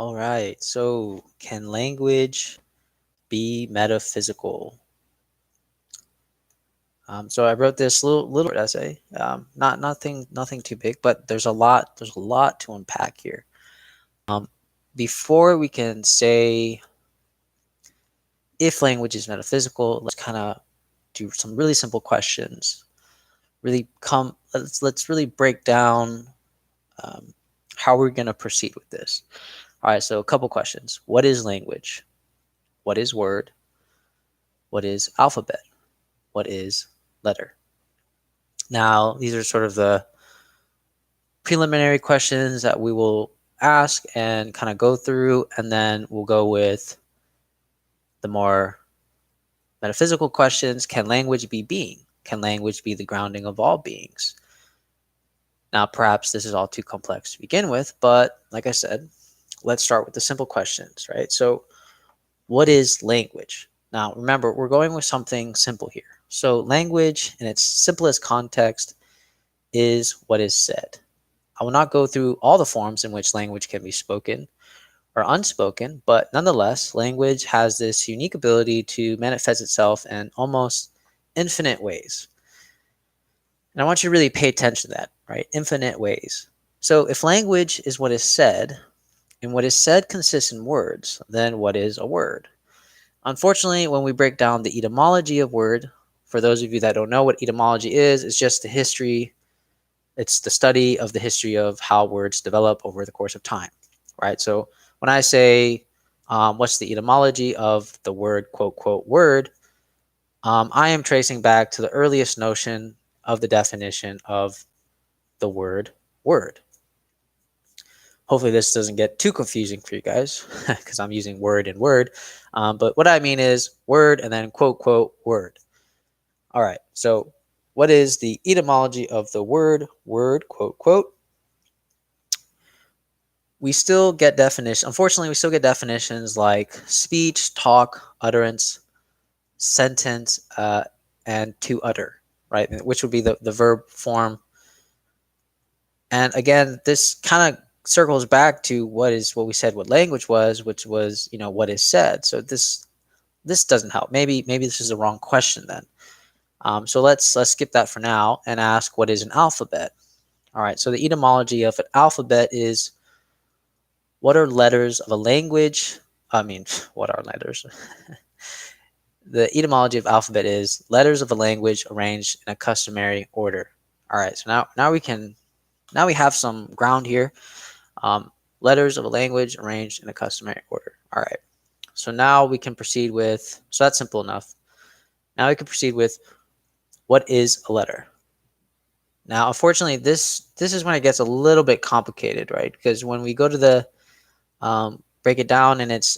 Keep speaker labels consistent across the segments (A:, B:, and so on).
A: All right. So, can language be metaphysical? So I wrote this little short essay. Nothing too big, but there's a lot to unpack here. Um, Before we can say if language is metaphysical, let's kind of do some really simple questions. Let's really break down um, how we're going to proceed with this. All right. So a couple questions. What is language? What is word? What is alphabet? What is letter? Now, these are sort of the preliminary questions that we will ask and kind of go through, and then we'll go with the more metaphysical questions. Can language be being? Can language be the grounding of all beings? Now, perhaps this is all too complex to begin with, but like I said, let's start with the simple questions, right? So, what is language? Now, remember, we're going with something simple here. So, language in its simplest context is what is said. I will not go through all the forms in which language can be spoken or unspoken, but nonetheless, language has this unique ability to manifest itself in almost infinite ways. And I want you to really pay attention to that, right? Infinite ways. So, if language is what is said, and what is said consists in words, then what is a word? Unfortunately, when we break down the etymology of word, for those of you that don't know what etymology is, it's just the history, it's the study of the history of how words develop over the course of time, right? So when I say, what's the etymology of the word, quote, quote, word, I am tracing back to the earliest notion of the definition of the word, word. Hopefully this doesn't get too confusing for you guys because I'm using word and word. But what I mean is word and then quote, quote, word. All right. So what is the etymology of the word, word, quote, quote? We still get definitions. Unfortunately, we still get definitions like speech, talk, utterance, sentence, and to utter, right? Which would be the verb form. And again, this kind of circles back to what we said what language was, which was what is said. So this doesn't help. Maybe this is the wrong question then. So let's skip that for now and ask what is an alphabet. All right. So the etymology of an alphabet is what are letters of a language? I mean, what are letters? The etymology of alphabet is letters of a language arranged in a customary order. All right. So now we have some ground here. Um, Letters of a language arranged in a customary order. All right. So now we can proceed with, so that's simple enough. Now we can proceed with what is a letter. Now, unfortunately, this is when it gets a little bit complicated, right? Because when we go to the break it down in its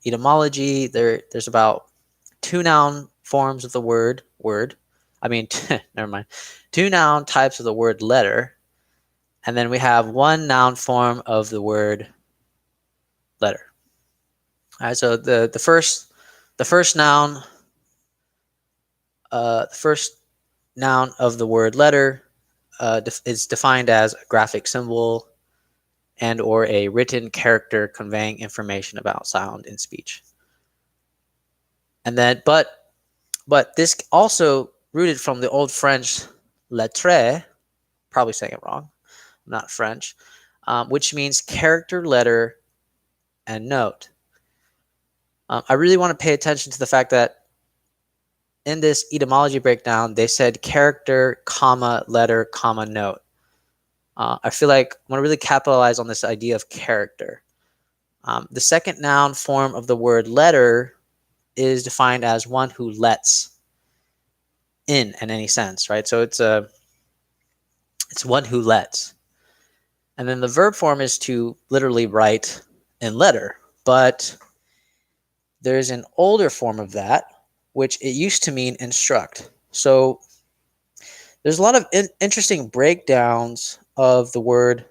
A: etymology, there's about two noun forms of the word word. I mean, never mind. Two noun types of the word letter, and then we have one noun form of the word letter. All right. So the first noun the first noun of the word letter is defined as a graphic symbol and or a written character conveying information about sound in speech. And then, but this also rooted from the old French lettre, probably saying it wrong, I'm not French, which means character, letter, and note. I really want to pay attention to the fact that in this etymology breakdown, they said character, comma, letter, comma, note. I feel like I want to really capitalize on this idea of character. The second noun form of the word letter is defined as one who lets in any sense, right? So it's one who lets. And then the verb form is to literally write in letter, but there's an older form of that, which it used to mean instruct. So there's a lot of interesting breakdowns of the word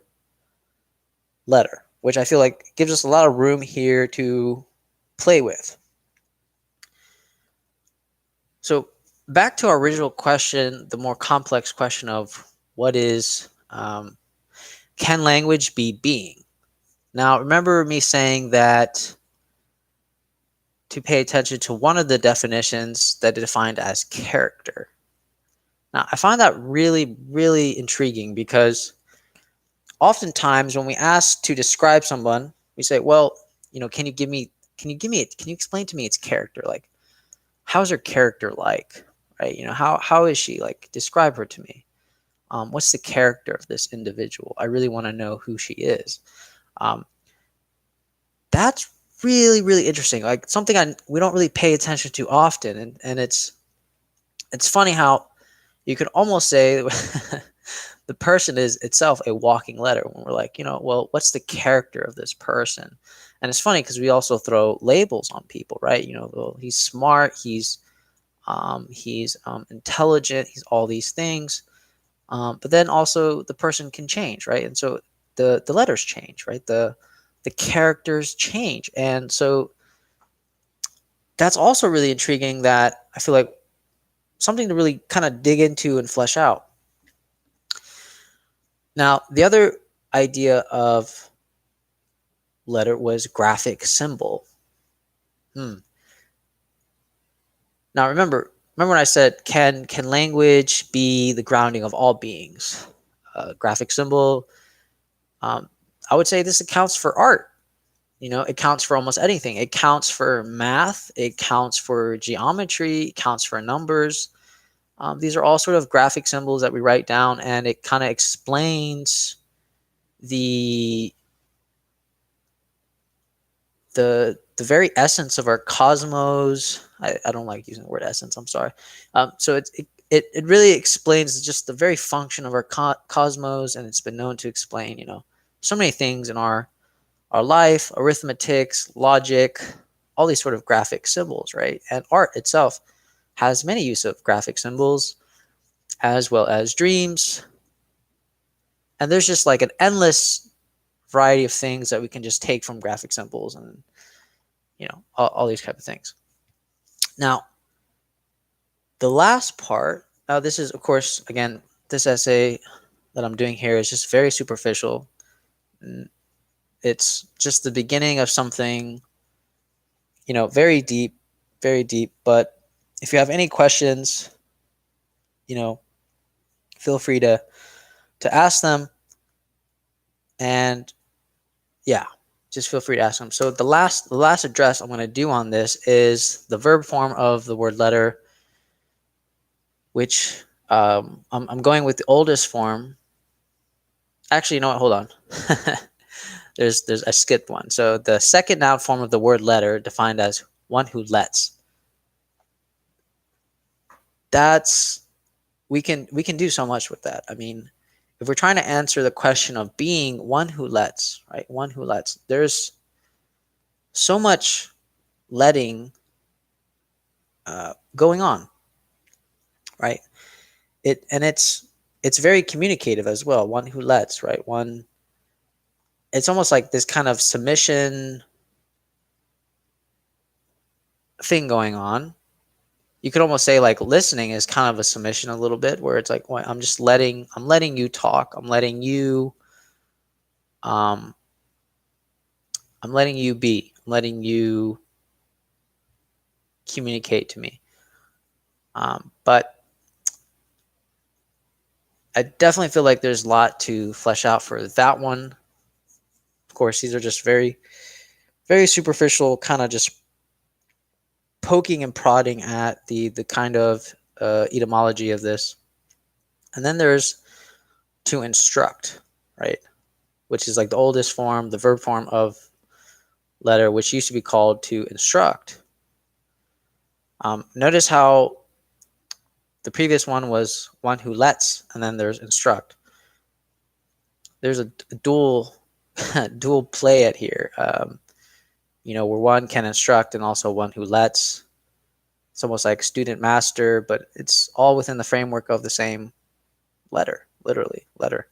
A: letter, which I feel like gives us a lot of room here to play with. So back to our original question, the more complex question of what is can language be being? Now, remember me saying that to pay attention to one of the definitions that is defined as character. Now, I find that really, really intriguing because oftentimes when we ask to describe someone, we say, well, can you explain to me its character? Like, how's her character like? Right? How is she like? Describe her to me. What's the character of this individual? I really want to know who she is. Um, that's really, really interesting. Like something we don't really pay attention to often, and it's funny how you could almost say the person is itself a walking letter when we're like, well, what's the character of this person? And it's funny because we also throw labels on people, right? Well, he's smart, he's intelligent, he's all these things. But then also the person can change, right? And so the letters change, right? The characters change. And so that's also really intriguing, that I feel like something to really kind of dig into and flesh out. Now, the other idea of letter was graphic symbol. Hmm. Now, remember when I said, can language be the grounding of all beings? Graphic symbol. Um, I would say this accounts for art. It counts for almost anything. It counts for math. It counts for geometry. It counts for numbers. These are all sort of graphic symbols that we write down, and it kind of explains the the very essence of our cosmos. I don't like using the word essence. I'm sorry. So it really explains just the very function of our cosmos, and it's been known to explain so many things in our life, arithmetics, logic, all these sort of graphic symbols, right? And art itself has many use of graphic symbols, as well as dreams. And there's just like an endless variety of things that we can just take from graphic symbols, and all these type of things. Now, the last part, now this is, of course, again, this essay that I'm doing here is just very superficial. It's just the beginning of something, very deep, very deep. But if you have any questions, you know, feel free to ask them. And yeah, just feel free to ask them. So the last address I'm going to do on this is the verb form of the word letter, which I'm going with the oldest form. Actually, you know what? Hold on. there's I skipped one. So the second noun form of the word letter, defined as one who lets. That's we can do so much with that. I mean, if we're trying to answer the question of being one who lets, right? One who lets. There's so much letting going on, right? It's very communicative as well. One who lets, right? One. It's almost like this kind of submission thing going on. You could almost say like listening is kind of a submission a little bit, where it's like, well, I'm letting you talk. Um, I'm letting you be. I'm letting you communicate to me. But I definitely feel like there's a lot to flesh out for that one. Of course, these are just very, very superficial, kind of just poking and prodding at the kind of etymology of this. And then there's to instruct, right? Which is like the oldest form, the verb form of letter, which used to be called to instruct. Notice how the previous one was one who lets, and then there's instruct. There's a dual dual play at here. Where one can instruct and also one who lets. It's almost like student master, but it's all within the framework of the same letter, literally letter.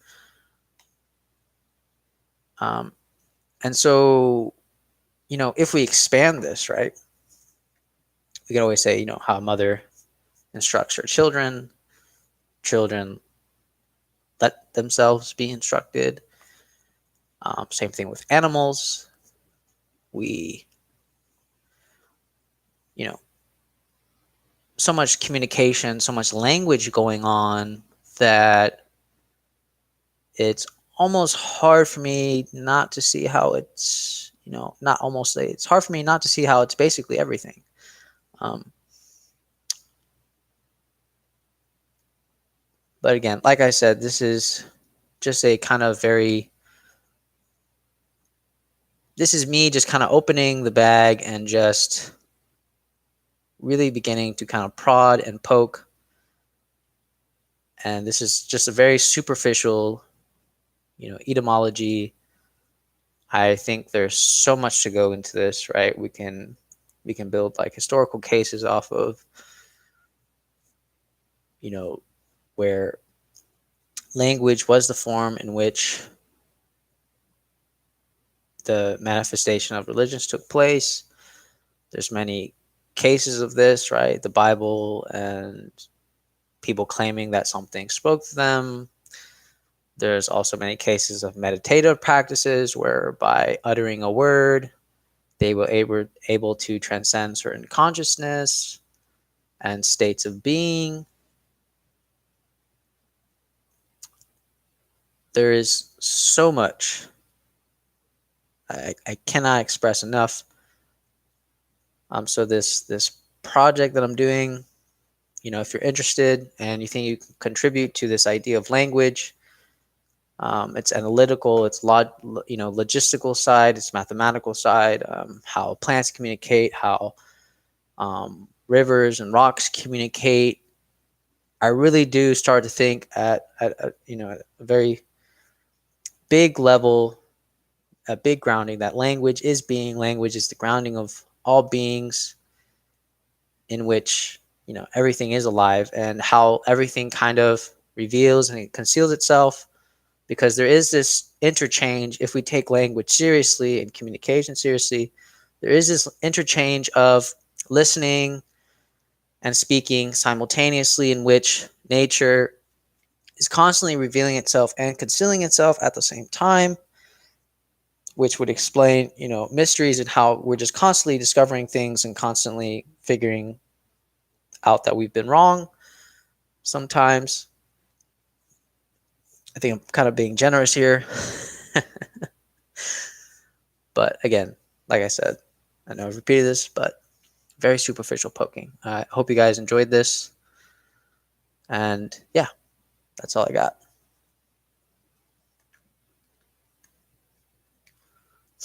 A: Um, and so, if we expand this, right, we can always say, how a mother instructs her children, children let themselves be instructed. Same thing with animals. We, you know, so much communication, so much language going on that it's almost hard for me not to see how it's, not almost, it's hard for me not to see how it's basically everything. Um, but again, like I said, this is just a kind of this is me just kind of opening the bag and just really beginning to kind of prod and poke. And this is just a very superficial, etymology. I think there's so much to go into this, right? We can build like historical cases off of, you know, where language was the form in which the manifestation of religions took place. There's many cases of this, right? The Bible and people claiming that something spoke to them. There's also many cases of meditative practices where by uttering a word, they were able to transcend certain consciousness and states of being. There is so much. I cannot express enough. So this project that I'm doing, if you're interested and you think you can contribute to this idea of language, it's analytical, it's logistical side, it's mathematical side, how plants communicate, how rivers and rocks communicate. I really do start to think at a very big level, a big grounding, that language is being, language is the grounding of all beings, in which everything is alive, and how everything kind of reveals and conceals itself, because there is this interchange. If we take language seriously and communication seriously, there is this interchange of listening and speaking simultaneously, in which nature is constantly revealing itself and concealing itself at the same time, which would explain, mysteries and how we're just constantly discovering things and constantly figuring out that we've been wrong sometimes. I think I'm kind of being generous here. But again, like I said, I know I've repeated this, but very superficial poking. I hope you guys enjoyed this. And yeah, that's all I got.